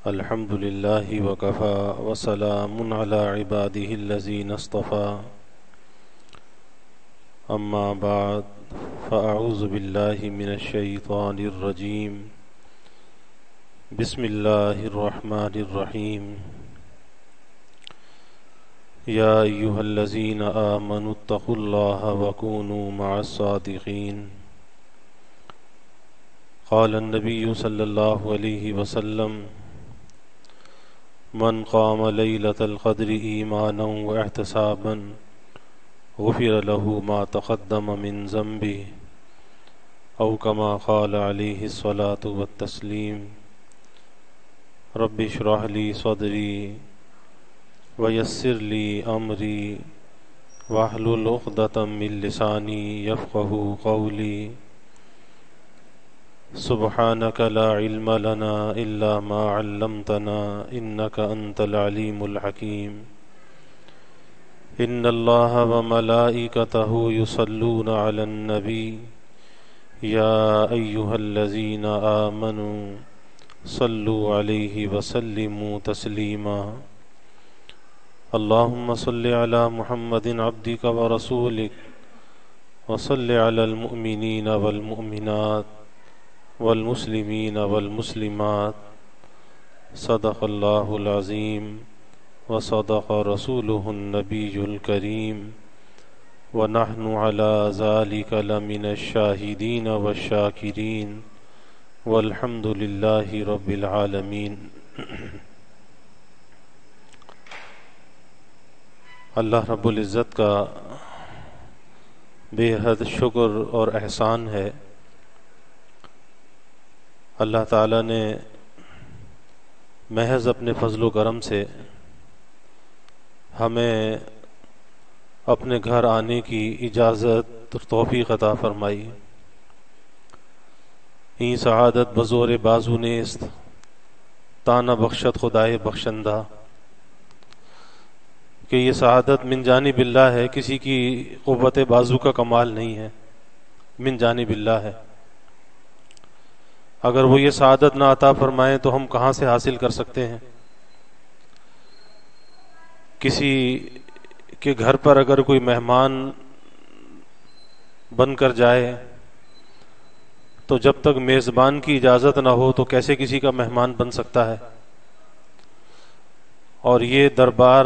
الحمد للہ وکفی وسلام علی عباده الذین اصطفى اما بعد فاعوذ باللہ من الشیطان الرجیم بسم اللہ الرحمن الرحیم یا ایہا الذین آمنوا اتقوا اللہ وکونوا مع الصادقین قال النبی صلی اللہ علیہ وسلم من قام لیلۃ القدر ایمانا واحتسابا غفر له ما تقدم من ذنبه او كما قال عليه الصلاة والتسلیم رب اشرح لي صدری ويسر لي امری واحلل عقدۃ من لسانی یفقهوا قولی سبحانك لا علم لنا إلا ما علمتنا إنك أنت العليم الحكيم إن الله وملائكته يصلون على النبي يا أيها الذين آمنوا صلوا عليه وسلموا تسليما اللهم صل على محمد عبدك ورسولك وصل على المؤمنين والمؤمنات والمسلمین والمسلمات صدق اللہ العظیم وصدق رسولہ النبی الکریم ونحن علی ذلک لمن الشاہدین والشاکرین والحمد للہ رب العالمین۔ اللہ رب العزت کا بے حد شکر اور احسان ہے۔ اللہ تعالیٰ نے محض اپنے فضل و کرم سے ہمیں اپنے گھر آنے کی اجازت توفیق عطا فرمائی۔ این سعادت بزور بازو نیست تانا بخشت خدائے بخشندہ، کہ یہ سعادت من جانب اللہ ہے، کسی کی قوت بازو کا کمال نہیں ہے، من جانب اللہ ہے۔ اگر وہ یہ سعادت نہ عطا فرمائیں تو ہم کہاں سے حاصل کر سکتے ہیں؟ کسی کے گھر پر اگر کوئی مہمان بن کر جائے تو جب تک میزبان کی اجازت نہ ہو تو کیسے کسی کا مہمان بن سکتا ہے؟ اور یہ دربار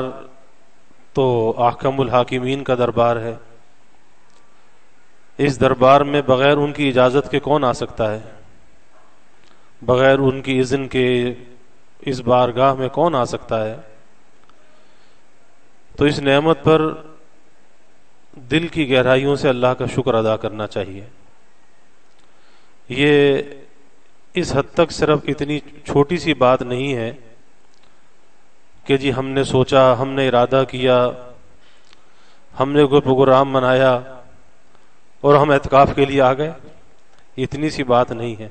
تو احکم الحاکمین کا دربار ہے، اس دربار میں بغیر ان کی اجازت کے کون آ سکتا ہے؟ بغیر ان کی اذن کے اس بارگاہ میں کون آ سکتا ہے؟ تو اس نعمت پر دل کی گہرائیوں سے اللہ کا شکر ادا کرنا چاہیے۔ یہ اس حد تک صرف اتنی چھوٹی سی بات نہیں ہے کہ جی ہم نے سوچا، ہم نے ارادہ کیا، ہم نے کوئی پروگرام منایا اور ہم اعتکاف کے لیے آ گئے، اتنی سی بات نہیں ہے۔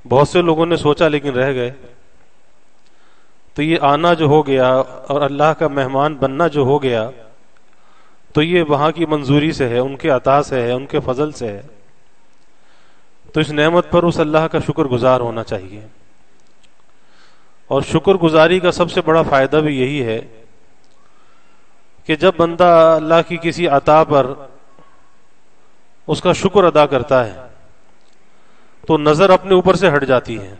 بہت سے لوگوں نے سوچا لیکن رہ گئے۔ تو یہ آنا جو ہو گیا اور اللہ کا مہمان بننا جو ہو گیا تو یہ وہاں کی منظوری سے ہے، ان کے عطا سے ہے، ان کے فضل سے ہے۔ تو اس نعمت پر اس اللہ کا شکر گزار ہونا چاہیے۔ اور شکر گزاری کا سب سے بڑا فائدہ بھی یہی ہے کہ جب بندہ اللہ کی کسی عطا پر اس کا شکر ادا کرتا ہے تو نظر اپنے اوپر سے ہٹ جاتی ہے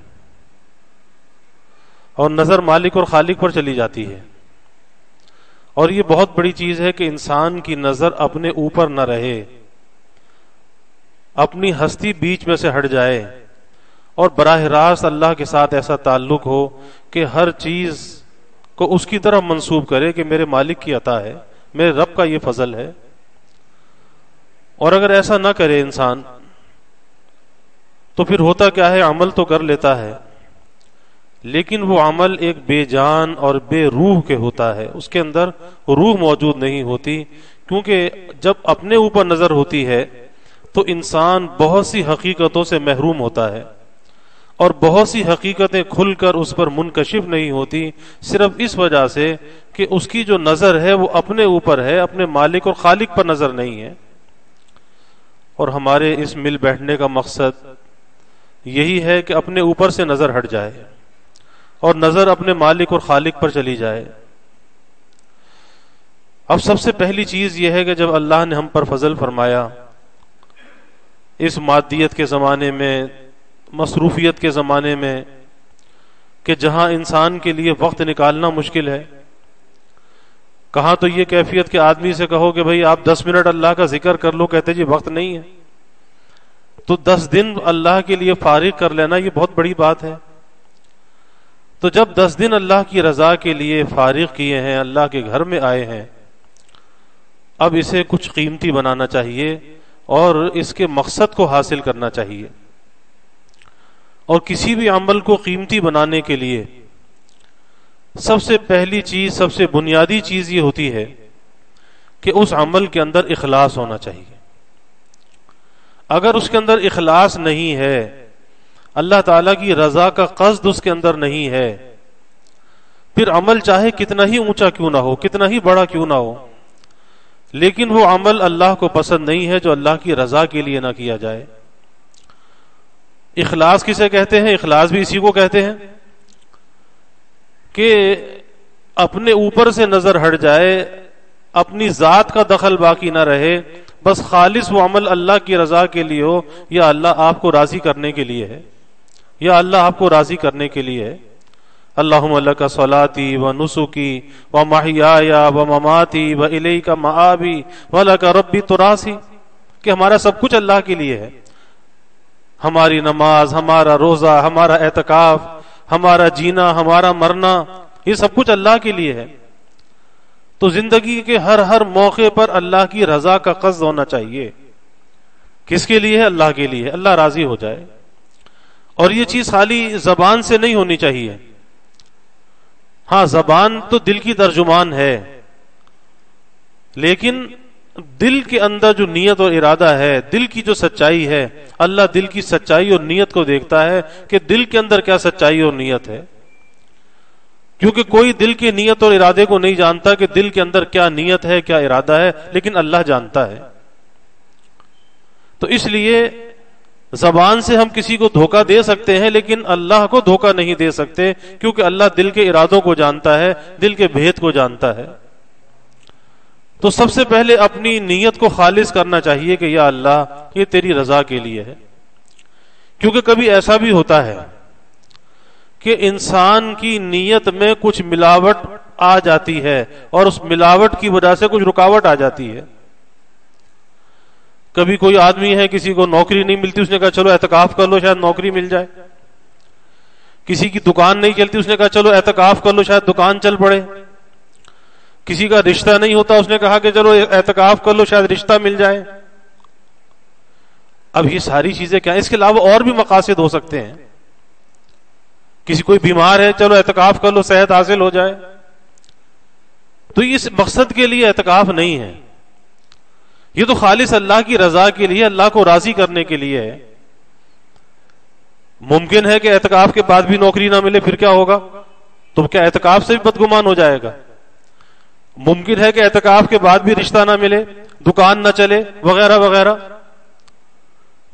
اور نظر مالک اور خالق پر چلی جاتی ہے۔ اور یہ بہت بڑی چیز ہے کہ انسان کی نظر اپنے اوپر نہ رہے، اپنی ہستی بیچ میں سے ہٹ جائے اور براہ راست اللہ کے ساتھ ایسا تعلق ہو کہ ہر چیز کو اس کی طرف منسوب کرے کہ میرے مالک کی عطا ہے، میرے رب کا یہ فضل ہے۔ اور اگر ایسا نہ کرے انسان تو پھر ہوتا کیا ہے؟ عمل تو کر لیتا ہے لیکن وہ عمل ایک بے جان اور بے روح کے ہوتا ہے، اس کے اندر روح موجود نہیں ہوتی، کیونکہ جب اپنے اوپر نظر ہوتی ہے تو انسان بہت سی حقیقتوں سے محروم ہوتا ہے اور بہت سی حقیقتیں کھل کر اس پر منکشف نہیں ہوتی، صرف اس وجہ سے کہ اس کی جو نظر ہے وہ اپنے اوپر ہے، اپنے مالک اور خالق پر نظر نہیں ہے۔ اور ہمارے اس مل بیٹھنے کا مقصد یہی ہے کہ اپنے اوپر سے نظر ہٹ جائے اور نظر اپنے مالک اور خالق پر چلی جائے۔ اب سب سے پہلی چیز یہ ہے کہ جب اللہ نے ہم پر فضل فرمایا اس مادیت کے زمانے میں، مصروفیت کے زمانے میں، کہ جہاں انسان کے لیے وقت نکالنا مشکل ہے، کہاں تو یہ کیفیت کہ آدمی سے کہو کہ بھئی آپ 10 منٹ اللہ کا ذکر کر لو، کہتے جی وقت نہیں ہے، تو 10 دن اللہ کے لیے فارغ کر لینا یہ بہت بڑی بات ہے۔ تو جب 10 دن اللہ کی رضا کے لیے فارغ کیے ہیں، اللہ کے گھر میں آئے ہیں، اب اسے کچھ قیمتی بنانا چاہیے اور اس کے مقصد کو حاصل کرنا چاہیے۔ اور کسی بھی عمل کو قیمتی بنانے کے لیے سب سے پہلی چیز، سب سے بنیادی چیز یہ ہوتی ہے کہ اس عمل کے اندر اخلاص ہونا چاہیے۔ اگر اس کے اندر اخلاص نہیں ہے، اللہ تعالیٰ کی رضا کا قصد اس کے اندر نہیں ہے، پھر عمل چاہے کتنا ہی اونچا کیوں نہ ہو، کتنا ہی بڑا کیوں نہ ہو، لیکن وہ عمل اللہ کو پسند نہیں ہے جو اللہ کی رضا کے لیے نہ کیا جائے۔ اخلاص کسے کہتے ہیں؟ اخلاص بھی اسی کو کہتے ہیں کہ اپنے اوپر سے نظر ہٹ جائے، اپنی ذات کا دخل باقی نہ رہے، بس خالص وہ عمل اللہ کی رضا کے لیے ہو، یا اللہ آپ کو راضی کرنے کے لیے ہے، یا اللہ آپ کو راضی کرنے کے لیے ہے۔ اللہم لک صلاتی و نسکی و محیای و مماتی و الیک مآبی و لک ربی تراسی، کہ ہمارا سب کچھ اللہ کے لیے ہے، ہماری نماز، ہمارا روزہ، ہمارا اعتکاف، ہمارا جینا، ہمارا مرنا، یہ سب کچھ اللہ کے لیے ہے۔ تو زندگی کے ہر موقع پر اللہ کی رضا کا قصد ہونا چاہیے۔ کس کے لیے ہے؟ اللہ کے لیے، اللہ راضی ہو جائے۔ اور یہ چیز خالی زبان سے نہیں ہونی چاہیے۔ ہاں زبان تو دل کی ترجمان ہے، لیکن دل کے اندر جو نیت اور ارادہ ہے، دل کی جو سچائی ہے، اللہ دل کی سچائی اور نیت کو دیکھتا ہے کہ دل کے اندر کیا سچائی اور نیت ہے، کیونکہ کوئی دل کی نیت اور ارادے کو نہیں جانتا کہ دل کے اندر کیا نیت ہے، کیا ارادہ ہے، لیکن اللہ جانتا ہے۔ تو اس لیے زبان سے ہم کسی کو دھوکہ دے سکتے ہیں، لیکن اللہ کو دھوکہ نہیں دے سکتے، کیونکہ اللہ دل کے ارادوں کو جانتا ہے، دل کے بھید کو جانتا ہے۔ تو سب سے پہلے اپنی نیت کو خالص کرنا چاہیے کہ یا اللہ یہ تیری رضا کے لیے ہے۔ کیونکہ کبھی ایسا بھی ہوتا ہے کہ انسان کی نیت میں کچھ ملاوٹ آ جاتی ہے اور اس ملاوٹ کی وجہ سے کچھ رکاوٹ آ جاتی ہے۔ کبھی کوئی آدمی ہے، کسی کو نوکری نہیں ملتی، اس نے کہا چلو اعتکاف کر لو شاید نوکری مل جائے۔ کسی کی دکان نہیں چلتی، اس نے کہا چلو اعتکاف کر لو شاید دکان چل پڑے۔ کسی کا رشتہ نہیں ہوتا، اس نے کہا کہ چلو اعتکاف کر لو شاید رشتہ مل جائے۔ اب یہ ساری چیزیں کیا ہیں؟ اس کے علاوہ اور بھی مقاصد ہو سکتے ہیں۔ کسی کوئی بیمار ہے، چلو اعتکاف کر لو صحت حاصل ہو جائے۔ تو اس مقصد کے لیے اعتکاف نہیں ہے، یہ تو خالص اللہ کی رضا کے لیے، اللہ کو راضی کرنے کے لیے ہے۔ ممکن ہے کہ اعتکاف کے بعد بھی نوکری نہ ملے، پھر کیا ہوگا؟ تو کیا اعتکاف سے بھی بدگمان ہو جائے گا؟ ممکن ہے کہ اعتکاف کے بعد بھی رشتہ نہ ملے، دکان نہ چلے، وغیرہ وغیرہ۔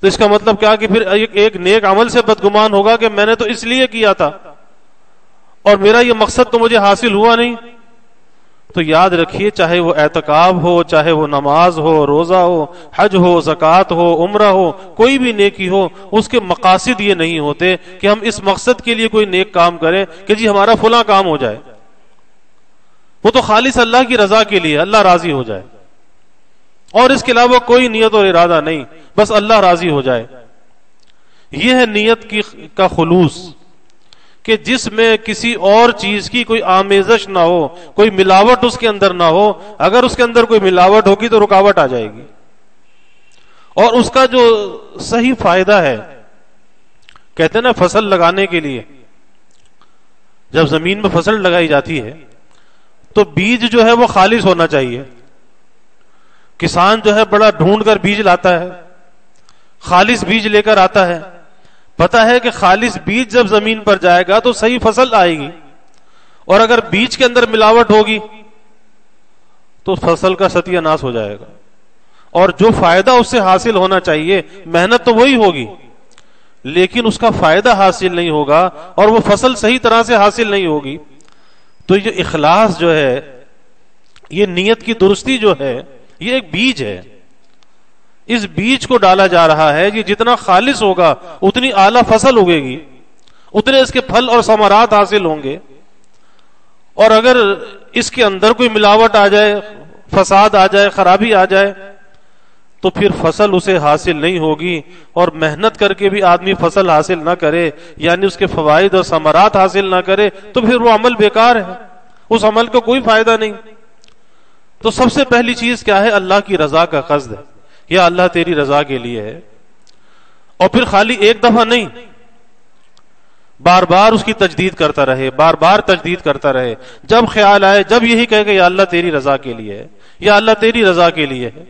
تو اس کا مطلب کیا کہ پھر ایک نیک عمل سے بدگمان ہوگا کہ میں نے تو اس لیے کیا تھا اور میرا یہ مقصد تو مجھے حاصل ہوا نہیں۔ تو یاد رکھیے، چاہے وہ اعتکاف ہو، چاہے وہ نماز ہو، روزہ ہو، حج ہو، زکوٰۃ ہو، عمرہ ہو، کوئی بھی نیکی ہو، اس کے مقاصد یہ نہیں ہوتے کہ ہم اس مقصد کے لیے کوئی نیک کام کریں کہ جی ہمارا فلاں کام ہو جائے۔ وہ تو خالص اللہ کی رضا کے لیے، اللہ راضی ہو جائے، اور اس کے علاوہ کوئی نیت اور ارادہ نہیں، بس اللہ راضی ہو جائے۔ یہ ہے نیت کا خلوص، کہ جس میں کسی اور چیز کی کوئی آمیزش نہ ہو، کوئی ملاوٹ اس کے اندر نہ ہو۔ اگر اس کے اندر کوئی ملاوٹ ہوگی تو رکاوٹ آ جائے گی، اور اس کا جو صحیح فائدہ ہے، کہتے ہیں نا فصل لگانے کے لیے جب زمین میں فصل لگائی جاتی ہے تو بیج جو ہے وہ خالص ہونا چاہیے۔ کسان جو ہے بڑا ڈھونڈ کر بیج لاتا ہے، خالص بیج لے کر آتا ہے، پتا ہے کہ خالص بیج جب زمین پر جائے گا تو صحیح فصل آئے گی، اور اگر بیج کے اندر ملاوٹ ہوگی تو فصل کا ستیہ ناش ہو جائے گا۔ اور جو فائدہ اس سے حاصل ہونا چاہیے محنت تو وہی ہوگی، لیکن اس کا فائدہ حاصل نہیں ہوگا اور وہ فصل صحیح طرح سے حاصل نہیں ہوگی. تو یہ اخلاص جو ہے، یہ نیت کی درستی جو ہے، یہ ایک بیج ہے. اس بیج کو ڈالا جا رہا ہے کہ جتنا خالص ہوگا اتنی اعلیٰ فصل اگے گی، اتنے اس کے پھل اور ثمرات حاصل ہوں گے. اور اگر اس کے اندر کوئی ملاوٹ آ جائے، فساد آ جائے، خرابی آ جائے، تو پھر فصل اسے حاصل نہیں ہوگی. اور محنت کر کے بھی آدمی فصل حاصل نہ کرے، یعنی اس کے فوائد اور ثمرات حاصل نہ کرے، تو پھر وہ عمل بیکار ہے، اس عمل کو کوئی فائدہ نہیں. تو سب سے پہلی چیز کیا ہے؟ اللہ کی رضا کا قصد ہے، یا اللہ تیری رضا کے لیے ہے. اور پھر خالی ایک دفعہ نہیں، بار بار اس کی تجدید کرتا رہے، بار بار تجدید کرتا رہے. جب خیال آئے، جب یہی کہے کہ یا اللہ تیری رضا کے لیے ہے، یا اللہ تیری رضا کے لیے ہے،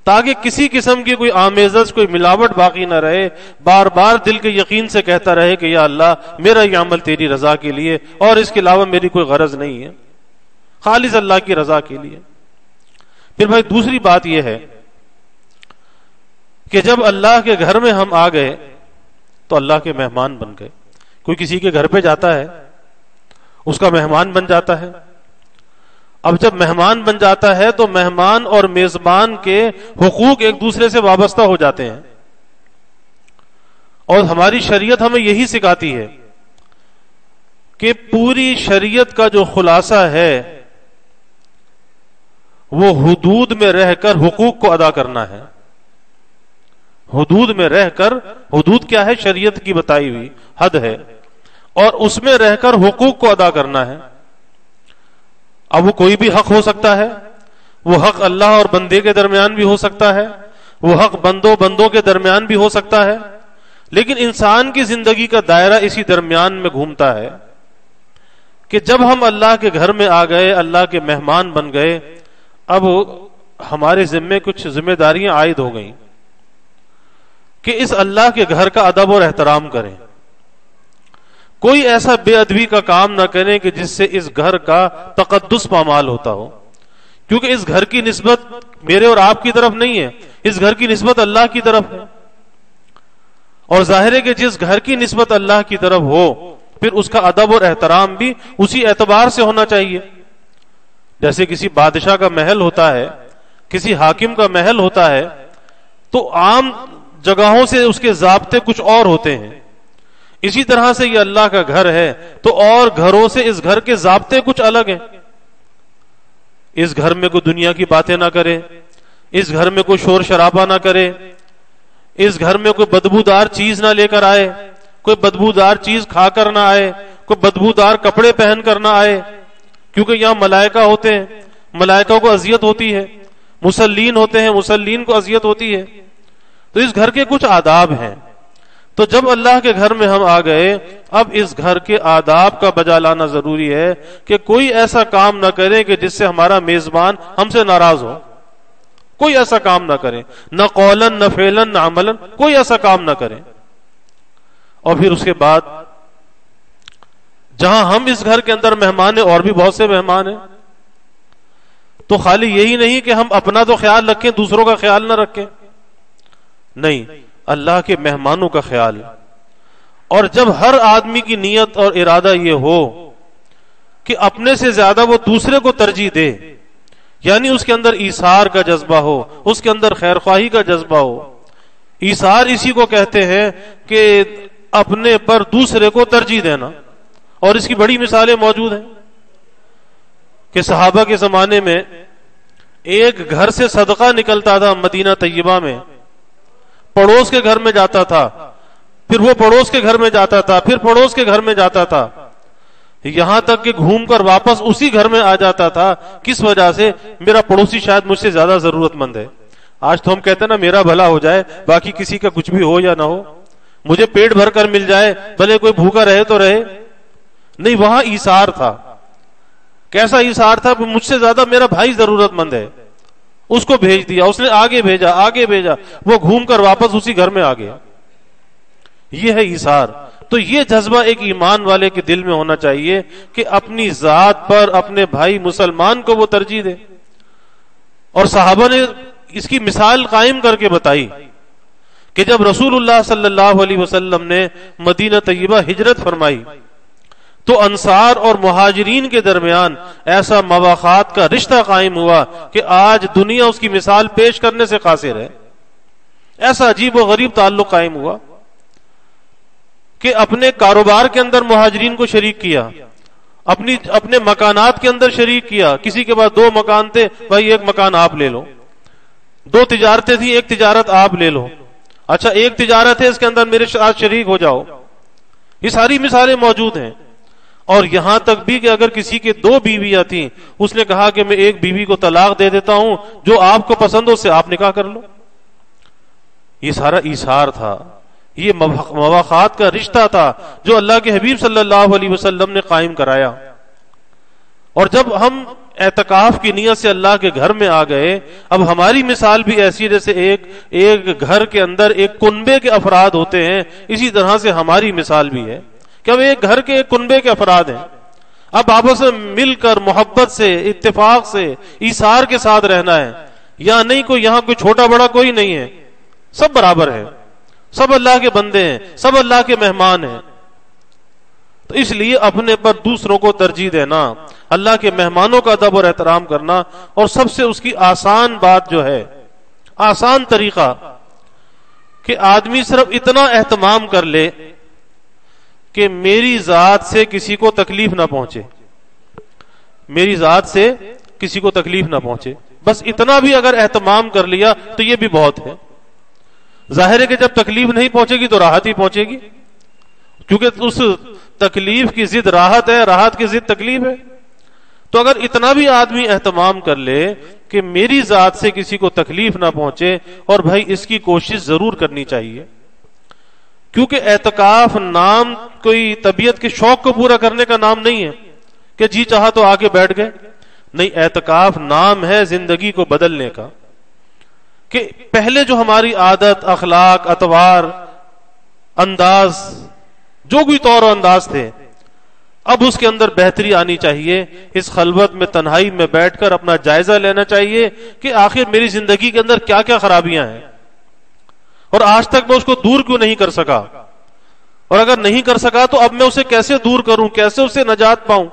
تاکہ کسی قسم کی کوئی آمیزش، کوئی ملاوٹ باقی نہ رہے. بار بار دل کے یقین سے کہتا رہے کہ یا اللہ میرا یہ عمل تیری رضا کے لیے، اور اس کے علاوہ میری کوئی غرض نہیں ہے، خالص اللہ کی رضا کے لیے. پھر بھائی دوسری بات یہ ہے کہ جب اللہ کے گھر میں ہم آ گئے تو اللہ کے مہمان بن گئے. کوئی کسی کے گھر پہ جاتا ہے، اس کا مہمان بن جاتا ہے. اب جب مہمان بن جاتا ہے تو مہمان اور میزبان کے حقوق ایک دوسرے سے وابستہ ہو جاتے ہیں. اور ہماری شریعت ہمیں یہی سکھاتی ہے کہ پوری شریعت کا جو خلاصہ ہے وہ حدود میں رہ کر حقوق کو ادا کرنا ہے. حدود میں رہ کر، حدود کیا ہے؟ شریعت کی بتائی ہوئی حد ہے، اور اس میں رہ کر حقوق کو ادا کرنا ہے. اب وہ کوئی بھی حق ہو سکتا ہے، وہ حق اللہ اور بندے کے درمیان بھی ہو سکتا ہے، وہ حق بندوں کے درمیان بھی ہو سکتا ہے، لیکن انسان کی زندگی کا دائرہ اسی درمیان میں گھومتا ہے کہ جب ہم اللہ کے گھر میں آ گئے، اللہ کے مہمان بن گئے، اب ہمارے ذمے کچھ ذمہ داریاں عائد ہو گئیں کہ اس اللہ کے گھر کا ادب اور احترام کریں. کوئی ایسا بے ادبی کا کام نہ کریں کہ جس سے اس گھر کا تقدس پامال ہوتا ہو، کیونکہ اس گھر کی نسبت میرے اور آپ کی طرف نہیں ہے، اس گھر کی نسبت اللہ کی طرف ہے. اور ظاہر ہے کہ جس گھر کی نسبت اللہ کی طرف ہو، پھر اس کا ادب اور احترام بھی اسی اعتبار سے ہونا چاہیے. جیسے کسی بادشاہ کا محل ہوتا ہے، کسی حاکم کا محل ہوتا ہے، تو عام جگہوں سے اس کے ضابطے کچھ اور ہوتے ہیں. اسی طرح سے یہ اللہ کا گھر ہے تو اور گھروں سے اس گھر کے ضابطے کچھ الگ ہیں. اس گھر میں کوئی دنیا کی باتیں نہ کرے، اس گھر میں کوئی شور شرابہ نہ کرے، اس گھر میں کوئی بدبودار چیز نہ لے کر آئے، کوئی بدبودار چیز کھا کر نہ آئے، کوئی بدبودار کپڑے پہن کر نہ آئے، کیونکہ یہاں ملائکہ ہوتے ہیں، ملائکہ کو اذیت ہوتی ہے، مسلین ہوتے ہیں، مسلین کو اذیت ہوتی ہے. تو اس گھر کے کچھ آداب ہیں. تو جب اللہ کے گھر میں ہم آ گئے، اب اس گھر کے آداب کا بجا لانا ضروری ہے کہ کوئی ایسا کام نہ کرے کہ جس سے ہمارا میزبان ہم سے ناراض ہو. کوئی ایسا کام نہ کرے، نہ قولن، نہ فعلن، نہ عملن، کوئی ایسا کام نہ کرے. اور پھر اس کے بعد جہاں ہم اس گھر کے اندر مہمان ہیں، اور بھی بہت سے مہمان ہیں، تو خالی یہی نہیں کہ ہم اپنا تو خیال رکھیں، دوسروں کا خیال نہ رکھیں، نہیں، اللہ کے مہمانوں کا خیال. اور جب ہر آدمی کی نیت اور ارادہ یہ ہو کہ اپنے سے زیادہ وہ دوسرے کو ترجیح دے، یعنی اس کے اندر ایثار کا جذبہ ہو، اس کے اندر خیر خواہی کا جذبہ ہو. ایثار اسی کو کہتے ہیں کہ اپنے پر دوسرے کو ترجیح دینا. اور اس کی بڑی مثالیں موجود ہیں کہ صحابہ کے زمانے میں ایک گھر سے صدقہ نکلتا تھا مدینہ طیبہ میں، پڑوس کے گھر میں جاتا تھا، پھر وہ پڑوس کے گھر میں جاتا تھا، پھر پڑوس کے گھر میں جاتا تھا، یہاں تک کہ گھوم کر واپس اسی گھر میں آ جاتا تھا. کس وجہ سے؟ میرا پڑوسی شاید مجھ سے زیادہ ضرورت مند ہے. آج تو ہم کہتے ہیں نا میرا بھلا ہو جائے، باقی کسی کا کچھ بھی ہو یا نہ ہو، مجھے پیٹ بھر کر مل جائے، بھلے کوئی بھوکا رہے تو رہے. نہیں، وہاں ایثار تھا. کیسا ایثار تھا؟ مجھ سے زیادہ میرا بھائی ضرورت مند ہے، اس کو بھیج دیا، اس نے آگے بھیجا، وہ گھوم کر واپس اسی گھر میں آ گیا. یہ ہے ایثار. تو یہ جذبہ ایک ایمان والے کے دل میں ہونا چاہیے کہ اپنی ذات پر اپنے بھائی مسلمان کو وہ ترجیح دے. اور صحابہ نے اس کی مثال قائم کر کے بتائی کہ جب رسول اللہ صلی اللہ علیہ وسلم نے مدینہ طیبہ ہجرت فرمائی تو انصار اور مہاجرین کے درمیان ایسا مواخات کا رشتہ قائم ہوا کہ آج دنیا اس کی مثال پیش کرنے سے قاصر ہے. ایسا عجیب و غریب تعلق قائم ہوا کہ اپنے کاروبار کے اندر مہاجرین کو شریک کیا, اپنے مکانات کے اندر شریک کیا. کسی کے پاس 2 مکان تھے, بھائی 1 مکان آپ لے لو. 2 تجارتیں تھیں, 1 تجارت آپ لے لو. اچھا 1 تجارت ہے, اس کے اندر میرے ساتھ شریک ہو جاؤ. یہ ساری مثالیں موجود ہیں. اور یہاں تک بھی کہ اگر کسی کے 2 بیویاں تھیں, اس نے کہا کہ میں 1 بیوی کو طلاق دے دیتا ہوں, جو آپ کو پسند ہو اس سے آپ نکاح کر لو. یہ سارا ایثار تھا, یہ مواخات کا رشتہ تھا جو اللہ کے حبیب صلی اللہ علیہ وسلم نے قائم کرایا. اور جب ہم اعتکاف کی نیت سے اللہ کے گھر میں آ گئے, اب ہماری مثال بھی ایسی جیسے ایک گھر کے اندر ایک کنبے کے افراد ہوتے ہیں, اسی طرح سے ہماری مثال بھی ہے کہ ہم ایک گھر کے ایک کنبے کے افراد ہیں. اب آپس میں مل کر محبت سے, اتفاق سے, ایثار کے ساتھ رہنا ہے. یا نہیں کوئی یہاں کوئی چھوٹا بڑا کوئی نہیں ہے, سب برابر ہے, سب اللہ کے بندے ہیں, سب اللہ کے مہمان ہیں. تو اس لیے اپنے پر دوسروں کو ترجیح دینا, اللہ کے مہمانوں کا ادب اور احترام کرنا, اور سب سے اس کی آسان بات جو ہے, آسان طریقہ کہ آدمی صرف اتنا اہتمام کر لے کہ میری ذات سے کسی کو تکلیف نہ پہنچے, میری ذات سے کسی کو تکلیف نہ پہنچے. بس اتنا بھی اگر اہتمام کر لیا تو یہ بھی بہت ہے. ظاہر ہے کہ جب تکلیف نہیں پہنچے گی تو راحت ہی پہنچے گی, کیونکہ اس تکلیف کی ضد راحت ہے, راحت کی ضد تکلیف ہے. تو اگر اتنا بھی آدمی اہتمام کر لے کہ میری ذات سے کسی کو تکلیف نہ پہنچے, اور بھائی اس کی کوشش ضرور کرنی چاہیے, کیونکہ اعتکاف نام کوئی طبیعت کے شوق کو پورا کرنے کا نام نہیں ہے کہ جی چاہا تو آگے بیٹھ گئے. نہیں, اعتکاف نام ہے زندگی کو بدلنے کا, کہ پہلے جو ہماری عادت, اخلاق, اطوار, انداز, جو بھی طور و انداز تھے, اب اس کے اندر بہتری آنی چاہیے. اس خلوت میں, تنہائی میں بیٹھ کر اپنا جائزہ لینا چاہیے کہ آخر میری زندگی کے اندر کیا کیا خرابیاں ہیں, اور آج تک میں اس کو دور کیوں نہیں کر سکا, اور اگر نہیں کر سکا تو اب میں اسے کیسے دور کروں, کیسے اسے نجات پاؤں,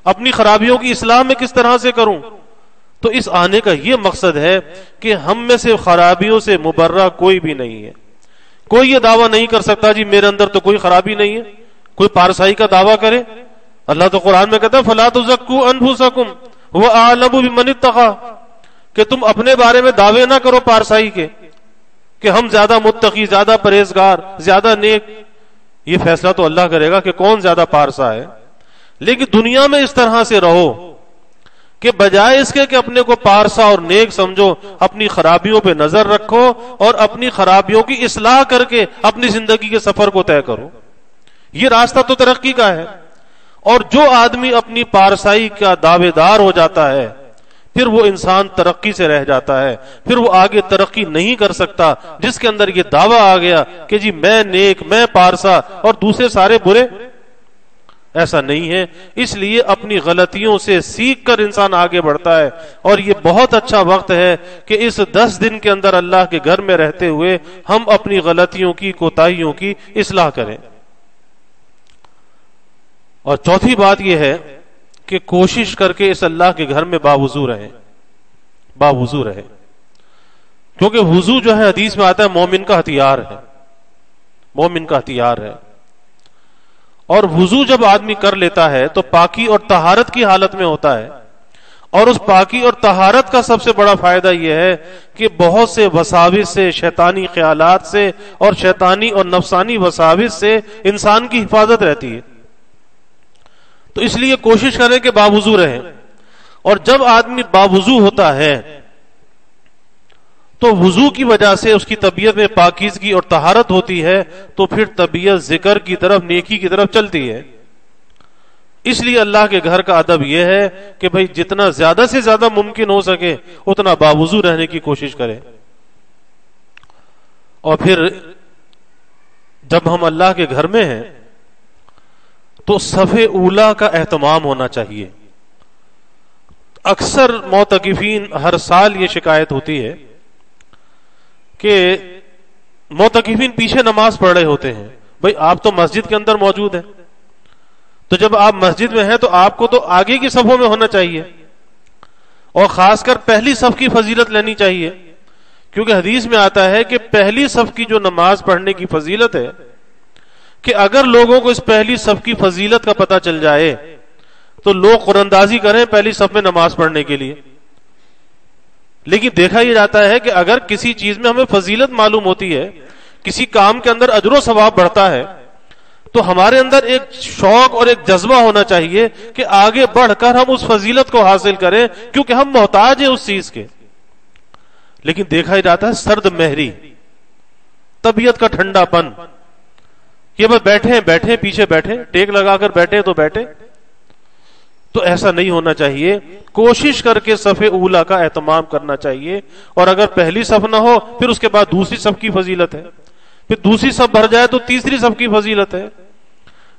اپنی خرابیوں کی اصلاح میں کس طرح سے کروں. تو اس آنے کا یہ مقصد ہے کہ ہم میں سے خرابیوں سے مبرہ کوئی بھی نہیں ہے. کوئی یہ دعویٰ نہیں کر سکتا جی میرے اندر تو کوئی خرابی نہیں ہے. کوئی پارسائی کا دعویٰ کرے, اللہ تو قرآن میں کہتا ہے فَلَا تُزَكُّوا أَنفُسَكُمْ هُوَ أَعْلَمُ بِمَنِ اتَّقَىٰ, کہ تم اپنے بارے میں دعوے نہ کرو پارسائی کے کہ ہم زیادہ متقی, زیادہ پرہیزگار, زیادہ نیک. یہ فیصلہ تو اللہ کرے گا کہ کون زیادہ پارسا ہے. لیکن دنیا میں اس طرح سے رہو کہ بجائے اس کے کہ اپنے کو پارسا اور نیک سمجھو, اپنی خرابیوں پہ نظر رکھو اور اپنی خرابیوں کی اصلاح کر کے اپنی زندگی کے سفر کو طے کرو. یہ راستہ تو ترقی کا ہے. اور جو آدمی اپنی پارسائی کا دعوے دار ہو جاتا ہے, پھر وہ انسان ترقی سے رہ جاتا ہے, پھر وہ آگے ترقی نہیں کر سکتا. جس کے اندر یہ دعویٰ آ گیا کہ جی میں نیک, میں پارسا اور دوسرے سارے برے, ایسا نہیں ہے. اس لیے اپنی غلطیوں سے سیکھ کر انسان آگے بڑھتا ہے. اور یہ بہت اچھا وقت ہے کہ اس 10 دن کے اندر اللہ کے گھر میں رہتے ہوئے ہم اپنی غلطیوں کی, کوتاہیوں کی اصلاح کریں. اور چوتھی بات یہ ہے کہ کوشش کر کے اس اللہ کے گھر میں باوضو رہیں, باوضو رہیں, کیونکہ وضو جو ہے حدیث میں آتا ہے مومن کا ہتھیار ہے, مومن کا ہتھیار ہے. اور وضو جب آدمی کر لیتا ہے تو پاکی اور طہارت کی حالت میں ہوتا ہے. اور اس پاکی اور طہارت کا سب سے بڑا فائدہ یہ ہے کہ بہت سے وساوس سے, شیطانی خیالات سے اور شیطانی اور نفسانی وساوس سے انسان کی حفاظت رہتی ہے. تو اس لیے کوشش کریں کہ باوضو رہیں. اور جب آدمی باوضو ہوتا ہے تو وضو کی وجہ سے اس کی طبیعت میں پاکیزگی اور طہارت ہوتی ہے, تو پھر طبیعت ذکر کی طرف, نیکی کی طرف چلتی ہے. اس لیے اللہ کے گھر کا ادب یہ ہے کہ بھئی جتنا زیادہ سے زیادہ ممکن ہو سکے اتنا باوضو رہنے کی کوشش کریں. اور پھر جب ہم اللہ کے گھر میں ہیں تو صف اولا کا اہتمام ہونا چاہیے. اکثر معتکفین ہر سال یہ شکایت ہوتی ہے کہ معتکفین پیچھے نماز پڑھ رہے ہوتے ہیں. بھئی آپ تو مسجد کے اندر موجود ہیں, تو جب آپ مسجد میں ہیں تو آپ کو تو آگے کی صفوں میں ہونا چاہیے, اور خاص کر پہلی صف کی فضیلت لینی چاہیے, کیونکہ حدیث میں آتا ہے کہ پہلی صف کی جو نماز پڑھنے کی فضیلت ہے, کہ اگر لوگوں کو اس پہلی صف کی فضیلت کا پتہ چل جائے تو لوگ قرآندازی کریں پہلی صف میں نماز پڑھنے کے لیے. لیکن دیکھا یہ جاتا ہے کہ اگر کسی چیز میں ہمیں فضیلت معلوم ہوتی ہے, کسی کام کے اندر اجر و ثواب بڑھتا ہے, تو ہمارے اندر ایک شوق اور ایک جذبہ ہونا چاہیے کہ آگے بڑھ کر ہم اس فضیلت کو حاصل کریں, کیونکہ ہم محتاج ہیں اس چیز کے. لیکن دیکھا ہی جاتا ہے سرد مہری, طبیعت کا ٹھنڈا پن, یہ بس بیٹھے پیچھے بیٹھے, ٹیک لگا کر بیٹھے تو بیٹھے. تو ایسا نہیں ہونا چاہیے. کوشش کر کے صف اولا کا اہتمام کرنا چاہیے, اور اگر پہلی صف نہ ہو پھر اس کے بعد دوسری صف کی فضیلت ہے, پھر دوسری صف بھر جائے تو تیسری صف کی فضیلت ہے.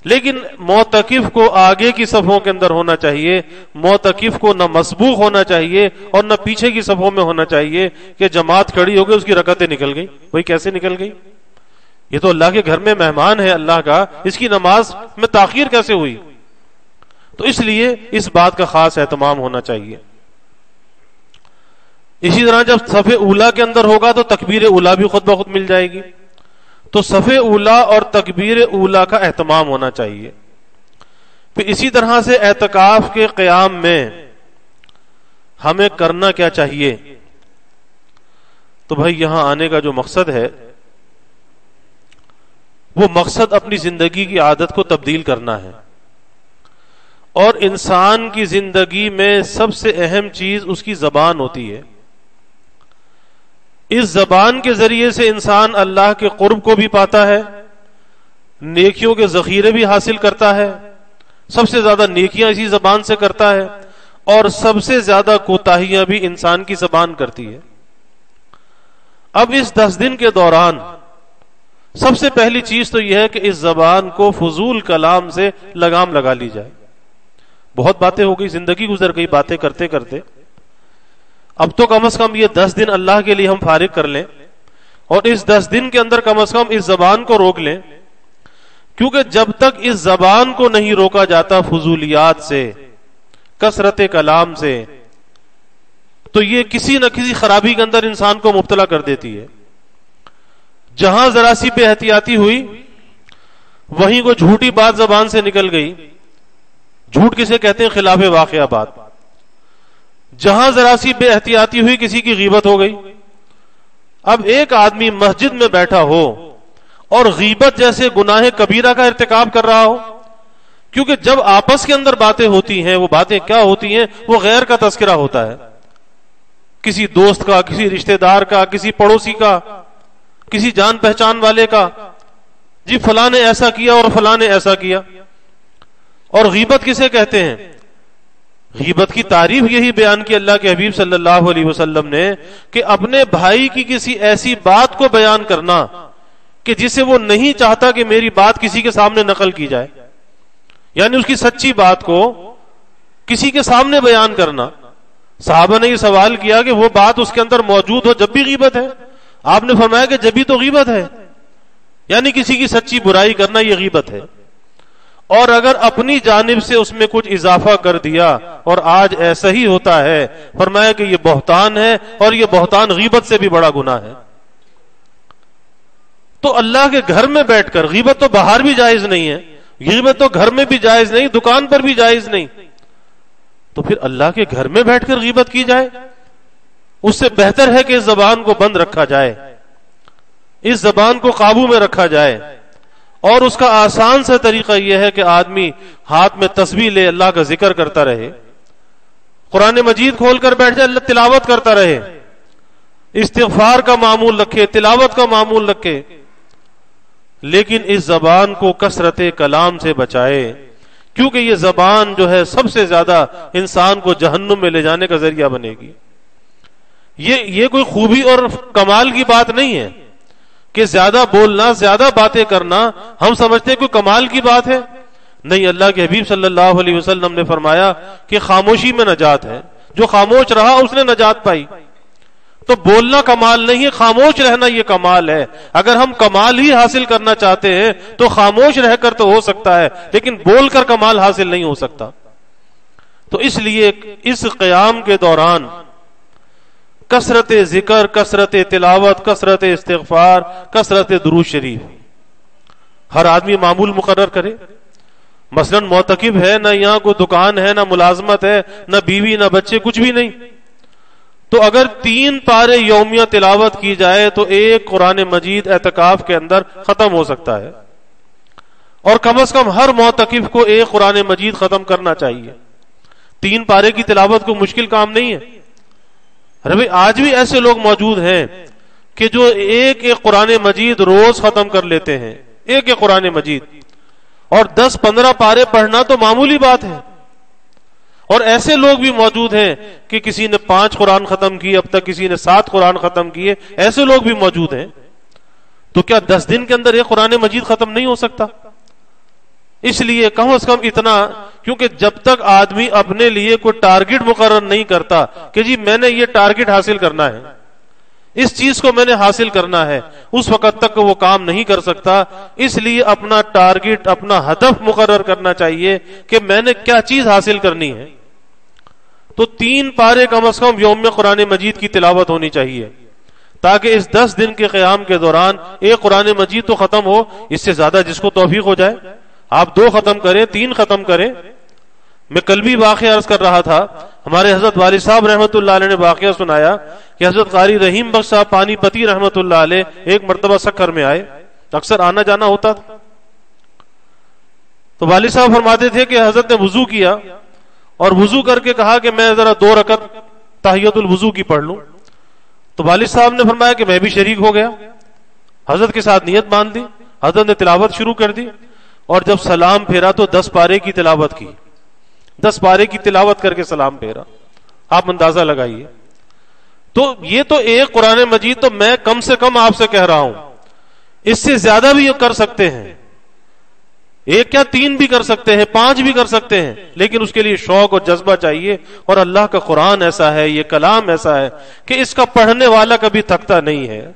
لیکن معتکف کو آگے کی صفوں کے اندر ہونا چاہیے, معتکف کو نہ مسبوق ہونا چاہیے اور نہ پیچھے کی صفوں میں ہونا چاہیے کہ جماعت کھڑی ہو گئی, اس کی رکعتیں نکل گئی. وہی کیسے نکل گئی؟ یہ تو اللہ کے گھر میں مہمان ہے اللہ کا, اس کی نماز میں تاخیر کیسے ہوئی؟ تو اس لیے اس بات کا خاص اہتمام ہونا چاہیے. اسی طرح جب صف اولا کے اندر ہوگا تو تکبیر اولا بھی خود بخود مل جائے گی. تو صف اولا اور تکبیر اولا کا اہتمام ہونا چاہیے. پھر اسی طرح سے اعتکاف کے قیام میں ہمیں کرنا کیا چاہیے؟ تو بھائی یہاں آنے کا جو مقصد ہے وہ مقصد اپنی زندگی کی عادت کو تبدیل کرنا ہے, اور انسان کی زندگی میں سب سے اہم چیز اس کی زبان ہوتی ہے. اس زبان کے ذریعے سے انسان اللہ کے قرب کو بھی پاتا ہے, نیکیوں کے ذخیرے بھی حاصل کرتا ہے, سب سے زیادہ نیکیاں اسی زبان سے کرتا ہے, اور سب سے زیادہ کوتاہیاں بھی انسان کی زبان کرتی ہے. اب اس 10 دن کے دوران سب سے پہلی چیز تو یہ ہے کہ اس زبان کو فضول کلام سے لگام لگا لی جائے. بہت باتیں ہو گئی, زندگی گزر گئی باتیں کرتے کرتے. اب تو کم از کم یہ 10 دن اللہ کے لیے ہم فارغ کر لیں, اور اس 10 دن کے اندر کم از کم اس زبان کو روک لیں, کیونکہ جب تک اس زبان کو نہیں روکا جاتا فضولیات سے, کثرت کلام سے, تو یہ کسی نہ کسی خرابی کے اندر انسان کو مبتلا کر دیتی ہے. جہاں ذرا سی بے احتیاطی ہوئی وہیں کو جھوٹی بات زبان سے نکل گئی. جھوٹ کسے کہتے ہیں؟ خلاف واقعہ بات. جہاں ذرا سی بے احتیاطی ہوئی کسی کی غیبت ہو گئی. اب ایک آدمی مسجد میں بیٹھا ہو اور غیبت جیسے گناہ کبیرہ کا ارتکاب کر رہا ہو, کیونکہ جب آپس کے اندر باتیں ہوتی ہیں وہ باتیں کیا ہوتی ہیں؟ وہ غیر کا تذکرہ ہوتا ہے, کسی دوست کا, کسی رشتہ دار کا, کسی پڑوسی کا, کسی جان پہچان والے کا, جی فلاں نے ایسا کیا اور فلاں نے ایسا کیا. اور غیبت کسے کہتے ہیں؟ غیبت کی تعریف یہی بیان کی اللہ کے حبیب صلی اللہ علیہ وسلم نے کہ اپنے بھائی کی کسی ایسی بات کو بیان کرنا کہ جسے وہ نہیں چاہتا کہ میری بات کسی کے سامنے نقل کی جائے, یعنی اس کی سچی بات کو کسی کے سامنے بیان کرنا. صحابہ نے یہ سوال کیا کہ وہ بات اس کے اندر موجود ہو جب بھی غیبت ہے؟ آپ نے فرمایا کہ جب بھی تو غیبت ہے, یعنی کسی کی سچی برائی کرنا یہ غیبت ہے. اور اگر اپنی جانب سے اس میں کچھ اضافہ کر دیا, اور آج ایسا ہی ہوتا ہے, فرمایا کہ یہ بہتان ہے, اور یہ بہتان غیبت سے بھی بڑا گناہ ہے. تو اللہ کے گھر میں بیٹھ کر, غیبت تو باہر بھی جائز نہیں ہے, غیبت تو گھر میں بھی جائز نہیں, دکان پر بھی جائز نہیں, تو پھر اللہ کے گھر میں بیٹھ کر غیبت کی جائے؟ اس سے بہتر ہے کہ اس زبان کو بند رکھا جائے, اس زبان کو قابو میں رکھا جائے. اور اس کا آسان سا طریقہ یہ ہے کہ آدمی ہاتھ میں تسبیح لے, اللہ کا ذکر کرتا رہے, قرآن مجید کھول کر بیٹھ جائے, اللہ تلاوت کرتا رہے, استغفار کا معمول رکھے, تلاوت کا معمول رکھے. لیکن اس زبان کو کثرت کلام سے بچائے, کیونکہ یہ زبان جو ہے سب سے زیادہ انسان کو جہنم میں لے جانے کا ذریعہ بنے گی. یہ کوئی خوبی اور کمال کی بات نہیں ہے کہ زیادہ بولنا, زیادہ باتیں کرنا ہم سمجھتے ہیں کوئی کمال کی بات ہے. نہیں, اللہ کے حبیب صلی اللہ علیہ وسلم نے فرمایا کہ خاموشی میں نجات ہے, جو خاموش رہا اس نے نجات پائی. تو بولنا کمال نہیں ہے، خاموش رہنا یہ کمال ہے. اگر ہم کمال ہی حاصل کرنا چاہتے ہیں تو خاموش رہ کر تو ہو سکتا ہے، لیکن بول کر کمال حاصل نہیں ہو سکتا. تو اس لیے اس قیام کے دوران کثرت ذکر، کثرت تلاوت، کثرت استغفار، کثرت درود شریف ہر آدمی معمول مقرر کرے. مثلا معتکف ہے، نہ یہاں کوئی دکان ہے، نہ ملازمت ہے، نہ بیوی، نہ بچے، کچھ بھی نہیں، تو اگر 3 پارے یومیہ تلاوت کی جائے تو ایک قرآن مجید اعتکاف کے اندر ختم ہو سکتا ہے. اور کم از کم ہر معتکف کو ایک قرآن مجید ختم کرنا چاہیے. 3 پارے کی تلاوت کوئی مشکل کام نہیں ہے. ارے بھائی آج بھی ایسے لوگ موجود ہیں کہ جو ایک قرآن مجید روز ختم کر لیتے ہیں، ایک قرآن مجید، اور 10-15 پارے پڑھنا تو معمولی بات ہے. اور ایسے لوگ بھی موجود ہیں کہ کسی نے 5 قرآن ختم کیے اب تک، کسی نے 7 قرآن ختم کیے، ایسے لوگ بھی موجود ہیں. تو کیا 10 دن کے اندر ایک قرآن مجید ختم نہیں ہو سکتا؟ اس لیے کم از کم اتنا، کیونکہ جب تک آدمی اپنے لیے کوئی ٹارگٹ مقرر نہیں کرتا کہ جی میں نے یہ ٹارگٹ حاصل کرنا ہے، اس چیز کو میں نے حاصل کرنا ہے، اس وقت تک وہ کام نہیں کر سکتا. اس لیے اپنا ٹارگٹ، اپنا ہدف مقرر کرنا چاہیے کہ میں نے کیا چیز حاصل کرنی ہے. تو 3 پارے کم از کم یوم میں قرآن مجید کی تلاوت ہونی چاہیے، تاکہ اس 10 دن کے قیام کے دوران ایک قرآن مجید تو ختم ہو. اس سے زیادہ جس کو توفیق ہو جائے، آپ 2 ختم کریں، 3 ختم کریں. میں کل بھی واقعہ عرض کر رہا تھا، ہمارے حضرت والد صاحب رحمۃ اللہ علیہ نے واقعہ سنایا کہ حضرت قاری رحیم بخش صاحب پانی پتی رحمۃ اللہ علیہ ایک مرتبہ سکر میں آئے، اکثر آنا جانا ہوتا تھا. تو والد صاحب فرماتے تھے کہ حضرت نے وضو کیا اور وضو کر کے کہا کہ میں ذرا 2 رکعت تحیۃ الوضو کی پڑھ لوں. تو والد صاحب نے فرمایا کہ میں بھی شریک ہو گیا، حضرت کے ساتھ نیت باندھ دی، حضرت نے تلاوت شروع کر دی، اور جب سلام پھیرا تو 10 پارے کی تلاوت کی، 10 پارے کی تلاوت کر کے سلام پھیرا. آپ اندازہ لگائیے. تو یہ تو ایک قرآن مجید تو میں کم سے کم آپ سے کہہ رہا ہوں، اس سے زیادہ بھی کر سکتے ہیں، 1 کیا 3 بھی کر سکتے ہیں، 5 بھی کر سکتے ہیں، لیکن اس کے لیے شوق اور جذبہ چاہیے. اور اللہ کا قرآن ایسا ہے، یہ کلام ایسا ہے کہ اس کا پڑھنے والا کبھی تھکتا نہیں ہے.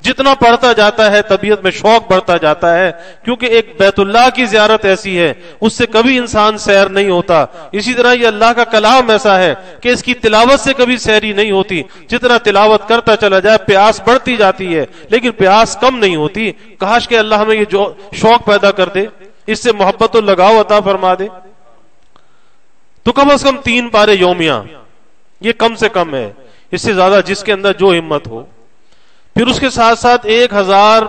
جتنا پڑھتا جاتا ہے طبیعت میں شوق بڑھتا جاتا ہے، کیونکہ ایک بیت اللہ کی زیارت ایسی ہے اس سے کبھی انسان سیر نہیں ہوتا. اسی طرح یہ اللہ کا کلام ایسا ہے کہ اس کی تلاوت سے کبھی سیری نہیں ہوتی. جتنا تلاوت کرتا چلا جائے پیاس بڑھتی جاتی ہے، لیکن پیاس کم نہیں ہوتی. کاش کہ اللہ ہمیں یہ جو شوق پیدا کر دے، اس سے محبت و لگاؤ عطا فرما دے. تو کم از کم 3 پارے یومیہ، یہ کم سے کم ہے. اس سے زیادہ جس کے اندر جو ہمت ہو. پھر اس کے ساتھ ساتھ 1000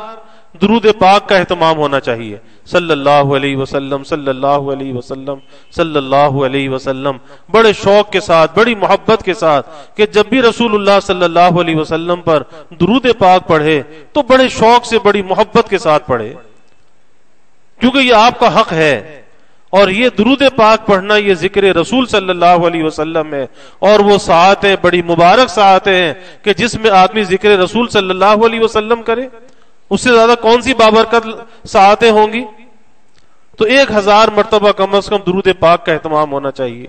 درود پاک کا اہتمام ہونا چاہیے. صلی اللہ علیہ وسلم، صلی اللہ علیہ وسلم، صلی اللہ علیہ وسلم، بڑے شوق کے ساتھ، بڑی محبت کے ساتھ، کہ جب بھی رسول اللہ صلی اللہ علیہ وسلم پر درود پاک پڑھے تو بڑے شوق سے، بڑی محبت کے ساتھ پڑھے، کیونکہ یہ آپ کا حق ہے. اور یہ درود پاک پڑھنا یہ ذکر رسول صلی اللہ علیہ وسلم ہے. اور وہ ساعتیں بڑی مبارک ساعتیں ہیں کہ جس میں آدمی ذکر رسول صلی اللہ علیہ وسلم کرے، اس سے زیادہ کون سی بابرکت ساعتیں ہوں گی. تو 1000 مرتبہ کم از کم درود پاک کا اہتمام ہونا چاہیے.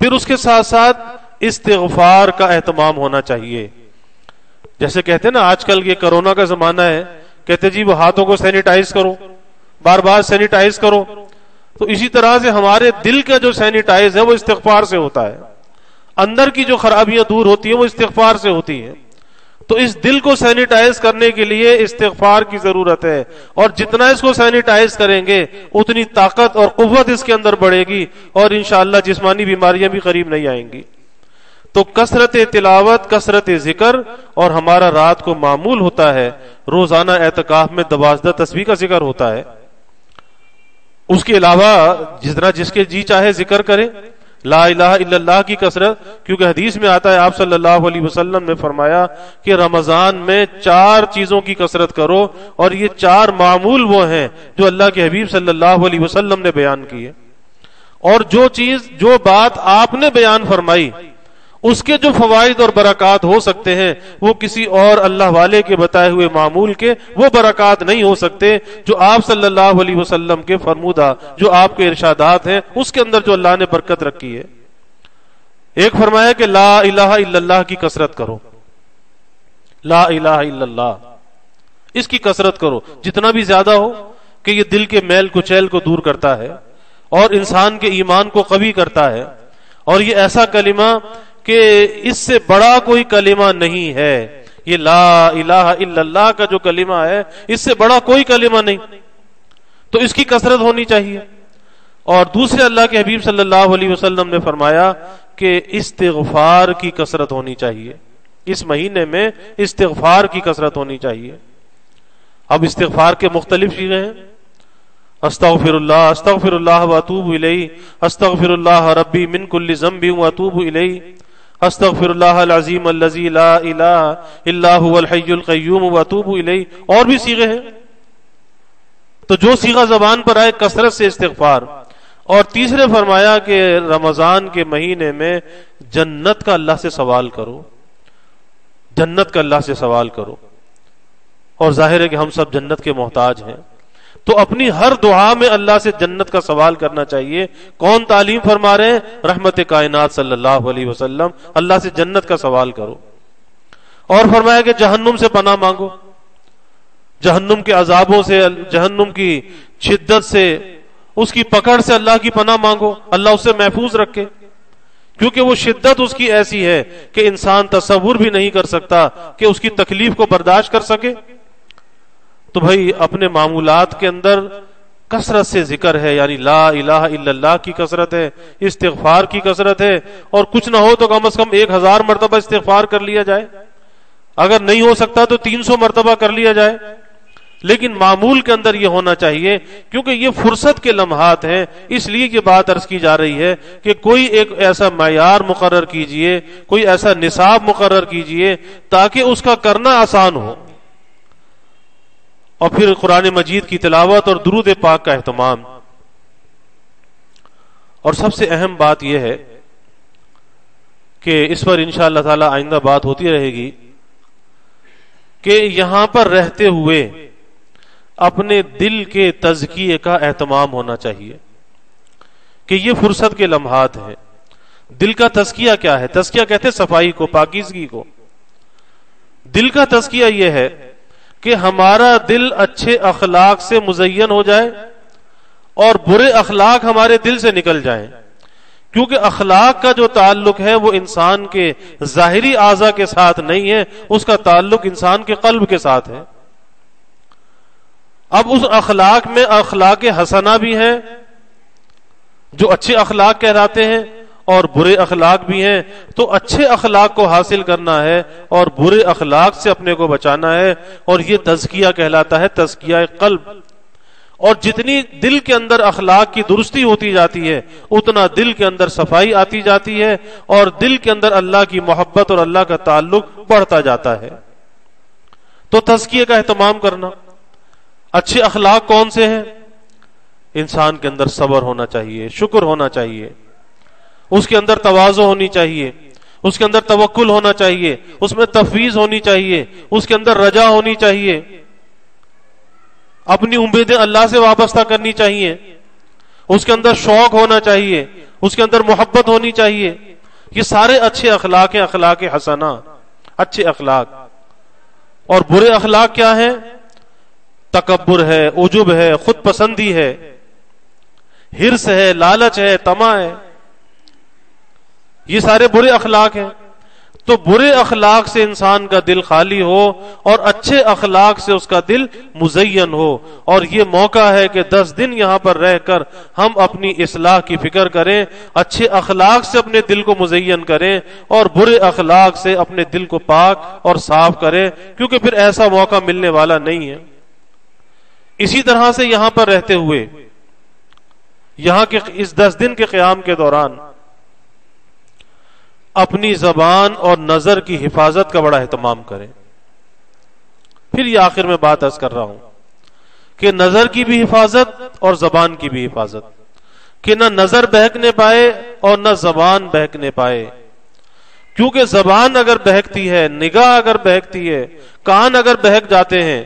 پھر اس کے ساتھ ساتھ استغفار کا اہتمام ہونا چاہیے. جیسے کہتے ہیں نا آج کل یہ کرونا کا زمانہ ہے، کہتے جی وہ ہاتھوں کو سینیٹائز کرو، بار بار سینیٹائز کرو. تو اسی طرح سے ہمارے دل کا جو سینیٹائز ہے وہ استغفار سے ہوتا ہے. اندر کی جو خرابیاں دور ہوتی ہیں وہ استغفار سے ہوتی ہیں. تو اس دل کو سینیٹائز کرنے کے لیے استغفار کی ضرورت ہے. اور جتنا اس کو سینیٹائز کریں گے اتنی طاقت اور قوت اس کے اندر بڑھے گی، اور انشاءاللہ جسمانی بیماریاں بھی قریب نہیں آئیں گی. تو کثرت تلاوت، کثرت ذکر، اور ہمارا رات کو معمول ہوتا ہے روزانہ اعتکاف میں 12 تسبیح کا ذکر ہوتا ہے. اس کے علاوہ جتنا جس کے جی چاہے ذکر کرے. لا الہ الا اللہ کی کثرت، کیونکہ حدیث میں آتا ہے آپ صلی اللہ علیہ وسلم نے فرمایا کہ رمضان میں 4 چیزوں کی کثرت کرو، اور یہ 4 معمول وہ ہیں جو اللہ کے حبیب صلی اللہ علیہ وسلم نے بیان کی ہے. اور جو بات آپ نے بیان فرمائی اس کے جو فوائد اور برکات ہو سکتے ہیں وہ کسی اور اللہ والے کے بتائے ہوئے معمول کے وہ برکات نہیں ہو سکتے جو آپ صلی اللہ علیہ وسلم کے فرمودہ، جو آپ کے ارشادات ہیں اس کے اندر جو اللہ نے برکت رکھی ہے. ایک فرمایا کہ لا الہ الا اللہ کی کثرت کرو. لا الہ الا اللہ، اس کی کثرت کرو جتنا بھی زیادہ ہو، کہ یہ دل کے میل کچیل کو دور کرتا ہے اور انسان کے ایمان کو قوی کرتا ہے، اور یہ ایسا کلمہ کہ اس سے بڑا کوئی کلمہ نہیں ہے، یہ لا الہ الا اللہ کا جو کلمہ ہے اس سے بڑا کوئی کلمہ نہیں، تو اس کی کثرت ہونی چاہیے۔ اور دوسرے اللہ کے حبیب صلی اللہ علیہ وسلم نے فرمایا کہ استغفار کی کثرت ہونی چاہیے، اس مہینے میں استغفار کی کثرت ہونی چاہیے۔ اب استغفار کے مختلف صیغے ہیں، استغفر اللہ واتوب الیہ، استغفر اللہ ربی من کل ذنب واتوب الیہ، استغفر اللہ العظیم الذی لا الہ الا هو الحی القیوم واتوب الیہ، اور بھی صیغے ہیں۔ تو جو صیغہ زبان پر آئے کثرت سے استغفار۔ اور تیسرے فرمایا کہ رمضان کے مہینے میں جنت کا اللہ سے سوال کرو، جنت کا اللہ سے سوال کرو، اور ظاہر ہے کہ ہم سب جنت کے محتاج ہیں، تو اپنی ہر دعا میں اللہ سے جنت کا سوال کرنا چاہیے۔ کون تعلیم فرما رہے ہیں؟ رحمت کائنات صلی اللہ علیہ وسلم، اللہ سے جنت کا سوال کرو۔ اور فرمایا کہ جہنم سے پناہ مانگو، جہنم کے عذابوں سے، جہنم کی شدت سے، اس کی پکڑ سے اللہ کی پناہ مانگو، اللہ اسے محفوظ رکھے، کیونکہ وہ شدت اس کی ایسی ہے کہ انسان تصور بھی نہیں کر سکتا کہ اس کی تکلیف کو برداشت کر سکے۔ تو بھائی اپنے معمولات کے اندر کثرت سے ذکر ہے، یعنی لا الہ الا اللہ کی کثرت ہے، استغفار کی کثرت ہے، اور کچھ نہ ہو تو کم از کم 1000 مرتبہ استغفار کر لیا جائے، اگر نہیں ہو سکتا تو 300 مرتبہ کر لیا جائے، لیکن معمول کے اندر یہ ہونا چاہیے، کیونکہ یہ فرصت کے لمحات ہیں، اس لیے یہ بات عرض کی جا رہی ہے کہ کوئی ایک ایسا معیار مقرر کیجئے، کوئی ایسا نصاب مقرر کیجئے تاکہ اس کا کرنا آسان ہو۔ اور پھر قرآن مجید کی تلاوت اور درود پاک کا اہتمام۔ اور سب سے اہم بات یہ ہے کہ اس پر انشاءاللہ تعالی آئندہ بات ہوتی رہے گی کہ یہاں پر رہتے ہوئے اپنے دل کے تزکیے کا اہتمام ہونا چاہیے، کہ یہ فرصت کے لمحات ہیں۔ دل کا تزکیہ کیا ہے؟ تزکیہ کہتے ہیں صفائی کو، پاکیزگی کو۔ دل کا تزکیہ یہ ہے کہ ہمارا دل اچھے اخلاق سے مزین ہو جائے اور برے اخلاق ہمارے دل سے نکل جائیں، کیونکہ اخلاق کا جو تعلق ہے وہ انسان کے ظاہری اعضاء کے ساتھ نہیں ہے، اس کا تعلق انسان کے قلب کے ساتھ ہے۔ اب اس اخلاق میں اخلاق حسنہ بھی ہیں جو اچھے اخلاق کہلاتے ہیں، اور برے اخلاق بھی ہیں، تو اچھے اخلاق کو حاصل کرنا ہے اور برے اخلاق سے اپنے کو بچانا ہے، اور یہ تزکیہ کہلاتا ہے، تزکیہ قلب۔ اور جتنی دل کے اندر اخلاق کی درستی ہوتی جاتی ہے اتنا دل کے اندر صفائی آتی جاتی ہے، اور دل کے اندر اللہ کی محبت اور اللہ کا تعلق بڑھتا جاتا ہے۔ تو تزکیے کا اہتمام کرنا۔ اچھے اخلاق کون سے ہیں؟ انسان کے اندر صبر ہونا چاہیے، شکر ہونا چاہیے، اس کے اندر تواضع ہونی چاہیے، اس کے اندر توکل ہونا چاہیے، اس میں تفویض ہونی چاہیے، اس کے اندر رجا ہونی چاہیے، اپنی امیدیں اللہ سے وابستہ کرنی چاہیے، اس کے اندر شوق ہونا چاہیے، اس کے اندر محبت ہونی چاہیے۔ یہ سارے اچھے اخلاق ہیں، اخلاق حسنہ، اچھے اخلاق۔ اور برے اخلاق کیا ہیں؟ تکبر ہے، عجب ہے، خود پسندی ہے، حرص ہے، لالچ ہے، طمع ہے، یہ سارے برے اخلاق ہیں۔ تو برے اخلاق سے انسان کا دل خالی ہو اور اچھے اخلاق سے اس کا دل مزین ہو، اور یہ موقع ہے کہ 10 دن یہاں پر رہ کر ہم اپنی اصلاح کی فکر کریں، اچھے اخلاق سے اپنے دل کو مزین کریں اور برے اخلاق سے اپنے دل کو پاک اور صاف کریں، کیونکہ پھر ایسا موقع ملنے والا نہیں ہے۔ اسی طرح سے یہاں پر رہتے ہوئے، یہاں کے اس 10 دن کے قیام کے دوران اپنی زبان اور نظر کی حفاظت کا بڑا اہتمام کریں۔ پھر یہ آخر میں بات عرض کر رہا ہوں کہ نظر کی بھی حفاظت اور زبان کی بھی حفاظت، کہ نہ نظر بہکنے پائے اور نہ زبان بہکنے پائے، کیونکہ زبان اگر بہکتی ہے، نگاہ اگر بہکتی ہے، کان اگر بہک جاتے ہیں،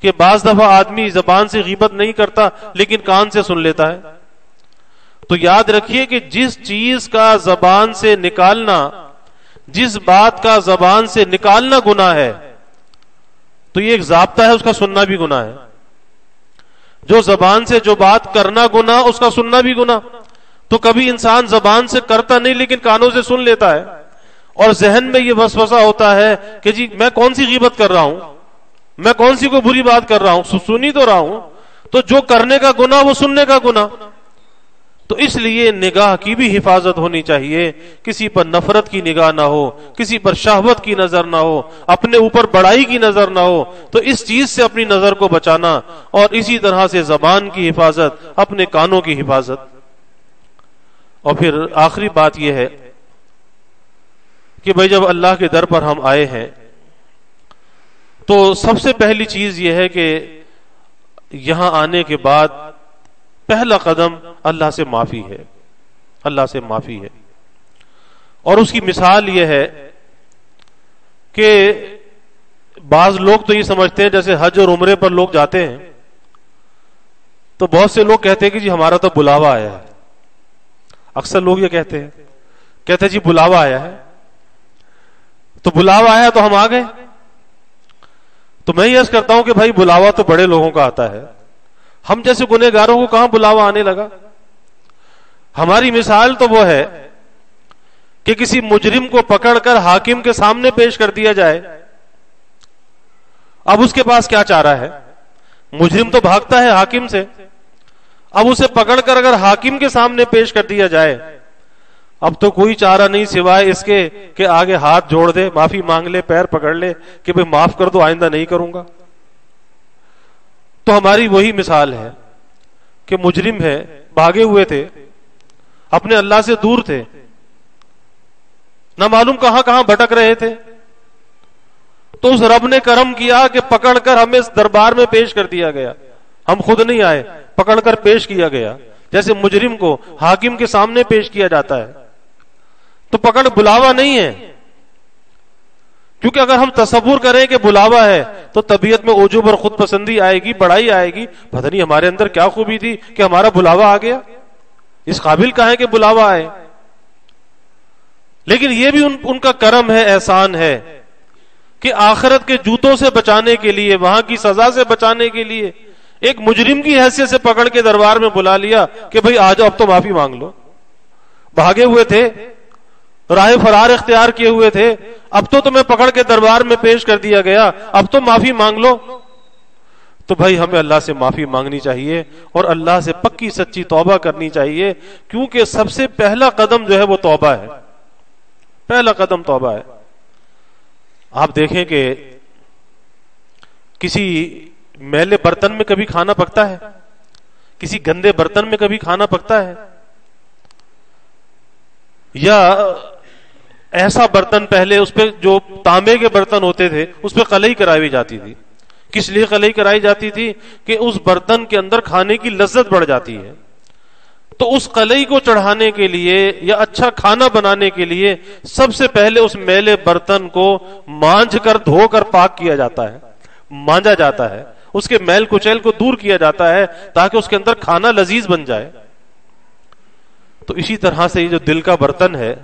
کہ بعض دفعہ آدمی زبان سے غیبت نہیں کرتا لیکن کان سے سن لیتا ہے، تو یاد رکھیے کہ جس چیز کا زبان سے نکالنا، جس بات کا زبان سے نکالنا گناہ ہے تو یہ ایک ضابطہ ہے، اس کا سننا بھی گناہ ہے. جو زبان سے جو بات کرنا گناہ، اس کا سننا بھی گناہ. تو کبھی انسان زبان سے کرتا نہیں لیکن کانوں سے سن لیتا ہے، اور ذہن میں یہ وسوسہ ہوتا ہے کہ جی میں کون سی غیبت کر رہا ہوں، میں کون سی کوئی بری بات کر رہا ہوں، سنی تو رہا ہوں. تو جو کرنے کا گناہ وہ سننے کا گناہ. تو اس لیے نگاہ کی بھی حفاظت ہونی چاہیے، کسی پر نفرت کی نگاہ نہ ہو، کسی پر شہوت کی نظر نہ ہو، اپنے اوپر بڑائی کی نظر نہ ہو. تو اس چیز سے اپنی نظر کو بچانا، اور اسی طرح سے زبان کی حفاظت، اپنے کانوں کی حفاظت. اور پھر آخری بات یہ ہے کہ بھائی جب اللہ کے در پر ہم آئے ہیں تو سب سے پہلی چیز یہ ہے کہ یہاں آنے کے بعد پہلا قدم اللہ سے معافی ہے، اللہ سے معافی ہے. اور اس کی مثال یہ ہے کہ بعض لوگ تو یہ سمجھتے ہیں جیسے حج اور عمرے پر لوگ جاتے ہیں تو بہت سے لوگ کہتے ہیں کہ جی ہمارا تو بلاوا آیا ہے. اکثر لوگ یہ کہتے ہیں جی بلاوا آیا ہے، تو بلاوا آیا تو ہم آ گئے. تو میں یہ عرض کرتا ہوں کہ بھائی بلاوا تو بڑے لوگوں کا آتا ہے، ہم جیسے گنہگاروں کو کہاں بلاوا آنے لگا؟ ہماری مثال تو وہ ہے کہ کسی مجرم کو پکڑ کر حاکم کے سامنے پیش کر دیا جائے. اب اس کے پاس کیا چارہ ہے؟ مجرم تو بھاگتا ہے حاکم سے، اب اسے پکڑ کر اگر حاکم کے سامنے پیش کر دیا جائے اب تو کوئی چارہ نہیں سوائے اس کے کہ آگے ہاتھ جوڑ دے، معافی مانگ لے، پیر پکڑ لے کہ بھئی معاف کر دو، آئندہ نہیں کروں گا. تو ہماری وہی مثال ہے کہ مجرم ہے، بھاگے ہوئے تھے، اپنے اللہ سے دور تھے، نہ معلوم کہاں کہاں بھٹک رہے تھے. تو اس رب نے کرم کیا کہ پکڑ کر ہمیں اس دربار میں پیش کر دیا گیا. ہم خود نہیں آئے، پکڑ کر پیش کیا گیا، جیسے مجرم کو حاکم کے سامنے پیش کیا جاتا ہے. تو پکڑ بلاوا نہیں ہے، کیونکہ اگر ہم تصور کریں کہ بلاوا ہے تو طبیعت میں عجب اور خود پسندی آئے گی، بڑائی آئے گی، پتہ نہیں ہمارے اندر کیا خوبی تھی کہ ہمارا بلاوا آ گیا، اس قابل کہاں ہے کہ بلاوا آئے. لیکن یہ بھی ان کا کرم ہے، احسان ہے کہ آخرت کے جوتوں سے بچانے کے لیے، وہاں کی سزا سے بچانے کے لیے ایک مجرم کی حیثیت سے پکڑ کے دربار میں بلا لیا کہ بھئی آ جاؤ، اب تو معافی مانگ لو. بھاگے ہوئے تھے، راہ فرار اختیار کیے ہوئے تھے، اب تو تمہیں پکڑ کے دربار میں پیش کر دیا گیا، اب تو معافی مانگ لو. تو بھائی ہمیں اللہ سے معافی مانگنی چاہیے اور اللہ سے پکی سچی توبہ کرنی چاہیے، کیونکہ سب سے پہلا قدم جو ہے وہ توبہ ہے، پہلا قدم توبہ ہے. آپ دیکھیں کہ کسی میلے برتن میں کبھی کھانا پکتا ہے؟ کسی گندے برتن میں کبھی کھانا پکتا ہے؟ یا ایسا برتن، پہلے اس پہ جو تانبے کے برتن ہوتے تھے اس پہ قلعی کرائی جاتی تھی. کس لیے قلعی کرائی جاتی تھی؟ کہ اس برتن کے اندر کھانے کی لذت بڑھ جاتی ہے. تو اس قلعی کو چڑھانے کے لیے یا اچھا کھانا بنانے کے لیے سب سے پہلے اس میلے برتن کو مانجھ کر، دھو کر پاک کیا جاتا ہے، مانجا جاتا ہے، اس کے میل کچیل کو دور کیا جاتا ہے تاکہ اس کے اندر کھانا لذیذ بن جائے. تو اسی طرح سے یہ جو دل کا برتن ہے،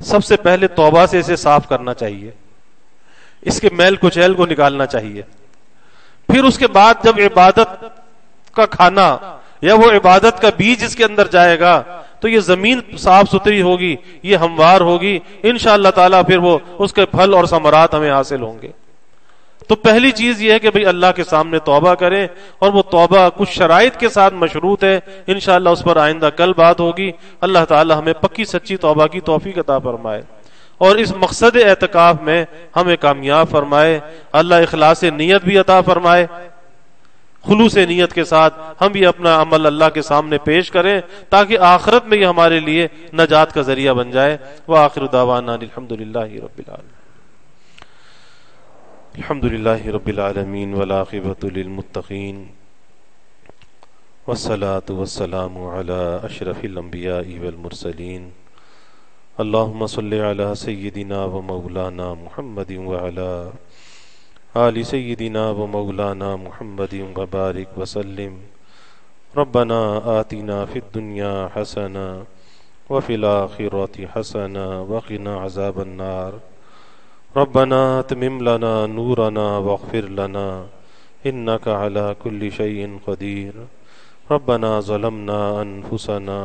سب سے پہلے توبہ سے اسے صاف کرنا چاہیے، اس کے میل کچیل کو نکالنا چاہیے. پھر اس کے بعد جب عبادت کا کھانا یا وہ عبادت کا بیج اس کے اندر جائے گا تو یہ زمین صاف ستھری ہوگی، یہ ہموار ہوگی، انشاءاللہ تعالیٰ پھر وہ اس کے پھل اور ثمرات ہمیں حاصل ہوں گے. تو پہلی چیز یہ ہے کہ بھئی اللہ کے سامنے توبہ کریں، اور وہ توبہ کچھ شرائط کے ساتھ مشروط ہے، انشاءاللہ اس پر آئندہ کل بات ہوگی. اللہ تعالی ہمیں پکی سچی توبہ کی توفیق عطا فرمائے اور اس مقصد اعتکاف میں ہمیں کامیاب فرمائے. اللہ اخلاص نیت بھی عطا فرمائے، خلوص نیت کے ساتھ ہم بھی اپنا عمل اللہ کے سامنے پیش کریں تاکہ آخرت میں یہ ہمارے لیے نجات کا ذریعہ بن جائے. وآخر دعوانا الحمدللہ رب العالمین. الحمدللہ رب العالمین والعاقبۃ للمتقین والصلاة والسلام علی اشرف الانبیاء والمرسلین. اللہم صلی علی سیدنا و مولانا محمد وعلی آل سیدنا و مولانا محمد وبارک وسلم. ربنا آتنا فی الدنیا حسنہ وفي الآخرة حسنة وقنا عذاب النار ربنا أتمم لنا نورنا واغفر لنا إنك على كل شيء قدير ربنا ظلمنا أنفسنا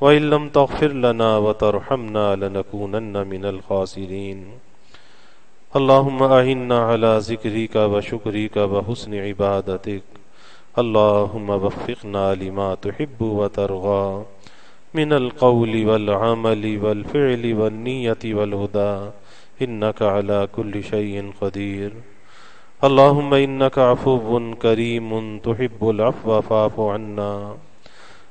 وإن لم تغفر لنا وترحمنا لنكونن من الخاسرين اللهم أعنا على ذكرك وشكرك وحسن عبادتك اللهم وفقنا لما تحب وترضى من القول والعمل والفعل والنية والهدى إنك على كل شيء قدير اللهم إنك عفو كريم تحب العفو فاعف عنا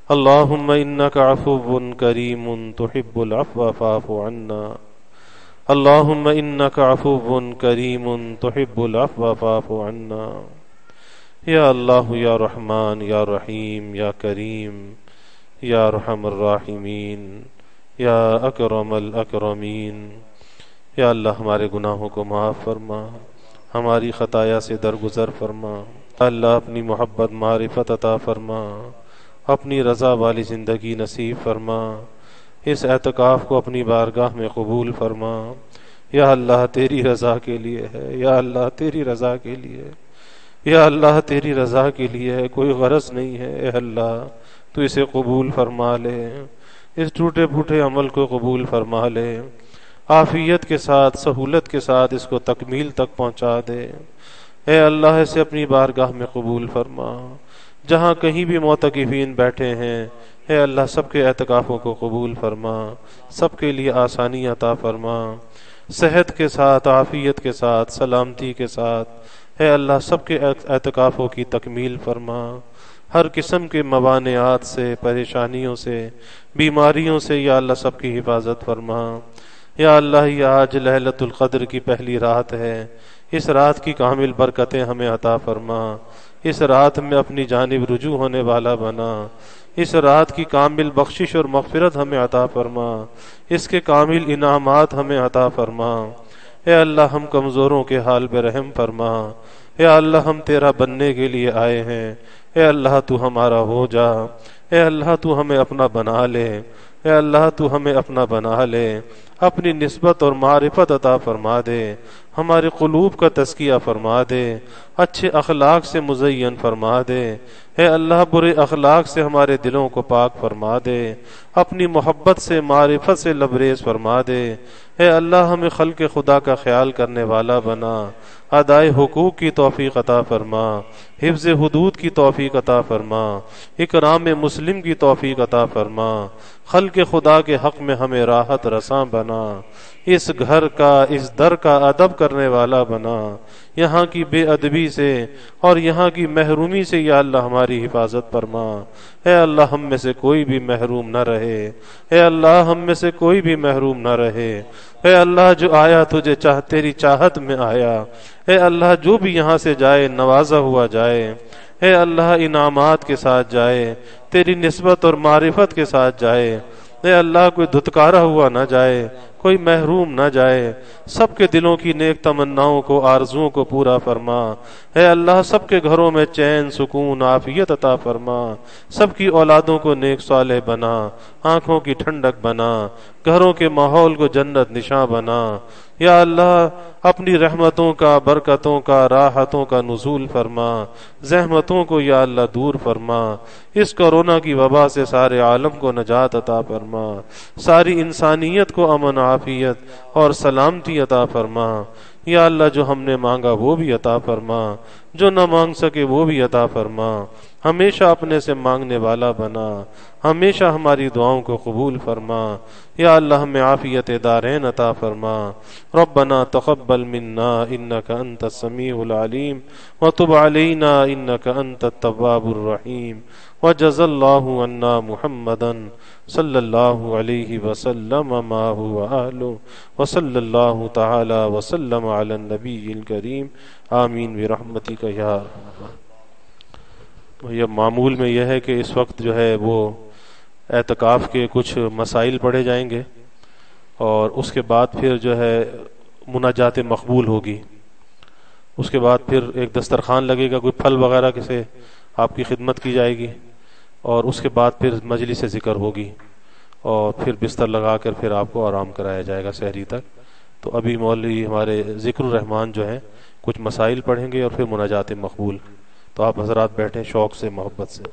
اللهم إنك عفو كريم تحب العفو فاعف عنا اللهم إنك عفو كريم تحب العفو فاعف عنا یا اللہ یا رحمان یا رحیم یا کریم یا ارحم الراحمین یا اکرم الاکرمین یا اللہ ہمارے گناہوں کو معاف فرما، ہماری خطایا سے درگزر فرما، اللہ اپنی محبت معرفت عطا فرما، اپنی رضا والی زندگی نصیب فرما، اس اعتکاف کو اپنی بارگاہ میں قبول فرما۔ یا اللہ تیری رضا کے لیے ہے، یا اللہ تیری رضا کے لیے، یا اللہ تیری رضا کے لیے ہے، کوئی غرض نہیں ہے۔ اے اللہ تو اسے قبول فرما لے، اس ٹوٹے پھوٹے عمل کو قبول فرما لے، عافیت کے ساتھ سہولت کے ساتھ اس کو تکمیل تک پہنچا دے۔ اے اللہ اسے اپنی بارگاہ میں قبول فرما، جہاں کہیں بھی معتکفین بیٹھے ہیں اے اللہ سب کے اعتکافوں کو قبول فرما، سب کے لیے آسانی عطا فرما، صحت کے ساتھ عافیت کے ساتھ سلامتی کے ساتھ اے اللہ سب کے اعتکافوں کی تکمیل فرما، ہر قسم کے موانعات سے، پریشانیوں سے، بیماریوں سے یا اللہ سب کی حفاظت فرما۔ یا اللہ یہ آج لیلۃ القدر کی پہلی رات ہے، اس رات کی کامل برکتیں ہمیں عطا فرما، اس رات میں اپنی جانب رجوع ہونے والا بنا، اس رات کی کامل بخشش اور مغفرت ہمیں عطا فرما، اس کے کامل انعامات ہمیں عطا فرما۔ اے اللہ ہم کمزوروں کے حال پہ رحم فرما، اے اللہ ہم تیرا بننے کے لیے آئے ہیں، اے اللہ تو ہمارا ہو جا، اے اللہ تو ہمیں اپنا بنا لے، اے اللہ تو ہمیں اپنا بنا لے، اپنی نسبت اور معرفت عطا فرما دے، ہمارے قلوب کا تزکیہ فرما دے، اچھے اخلاق سے مزین فرما دے، اے اللہ برے اخلاق سے ہمارے دلوں کو پاک فرما دے، اپنی محبت سے معرفت سے لبریز فرما دے، اے اللہ ہمیں خلق خدا کا خیال کرنے والا بنا، ادائے حقوق کی توفیق عطا فرما، حفظ حدود کی توفیق عطا فرما، اکرام مسلم کی توفیق عطا فرما، خلق خدا کے حق میں ہمیں راحت رساں بنا، اس گھر کا اس در کا ادب کرنے والا بنا، یہاں کی بے ادبی سے اور یہاں کی محرومی سے یا اللہ ہماری حفاظت فرما۔ اے اللہ ہم میں سے کوئی بھی محروم نہ رہے، اے اللہ ہم میں سے کوئی بھی محروم نہ رہے، اے اللہ جو آیا تجھے تیری چاہت میں آیا، اے اللہ جو بھی یہاں سے جائے نوازا ہوا جائے، اے اللہ انعامات کے ساتھ جائے، تیری نسبت اور معرفت کے ساتھ جائے، اے اللہ کوئی دھتکارا ہوا نہ جائے، کوئی محروم نہ جائے، سب کے دلوں کی نیک تمناؤں کو آرزوؤں کو پورا فرما، اے اللہ سب کے گھروں میں چین سکون عافیت عطا فرما، سب کی اولادوں کو نیک صالح بنا، آنکھوں کی ٹھنڈک بنا، گھروں کے ماحول کو جنت نشاں بنا۔ یا اللہ اپنی رحمتوں کا برکتوں کا راحتوں کا نزول فرما، زحمتوں کو یا اللہ دور فرما، اس کرونا کی وبا سے سارے عالم کو نجات عطا فرما، ساری انسانیت کو امن عافیت اور سلامتی عطا فرما۔ یا اللہ جو ہم نے مانگا وہ بھی عطا فرما، جو نہ مانگ سکے وہ بھی عطا فرما، ہمیشہ اپنے سے مانگنے والا بنا، ہمیشہ ہماری دعاؤں کو قبول فرما۔ یا اللہ ہمیں عافیت دارین عطا فرما۔ ربنا تقبل منا انك انت السميع العليم وتب علينا انك انت التواب الرحيم وجزا الله عنا محمدا صلی اللہ علیہ وسلم ما هو اہلہ وصلی اللہ تعالی وسلم علی النبی الکریم آمین برحمتک یا ارحم۔ یہ معمول میں یہ ہے کہ اس وقت جو ہے وہ اعتکاف کے کچھ مسائل پڑھے جائیں گے اور اس کے بعد پھر جو ہے مناجات مقبول ہوگی، اس کے بعد پھر ایک دسترخوان لگے گا، کوئی پھل وغیرہ سے آپ کی خدمت کی جائے گی اور اس کے بعد پھر مجلس ذکر ہوگی اور پھر بستر لگا کر پھر آپ کو آرام کرایا جائے گا سحری تک. تو ابھی مولوی ہمارے ذکر الرحمان جو ہیں کچھ مسائل پڑھیں گے اور پھر مناجات مقبول. تو آپ حضرات بیٹھیں شوق سے محبت سے.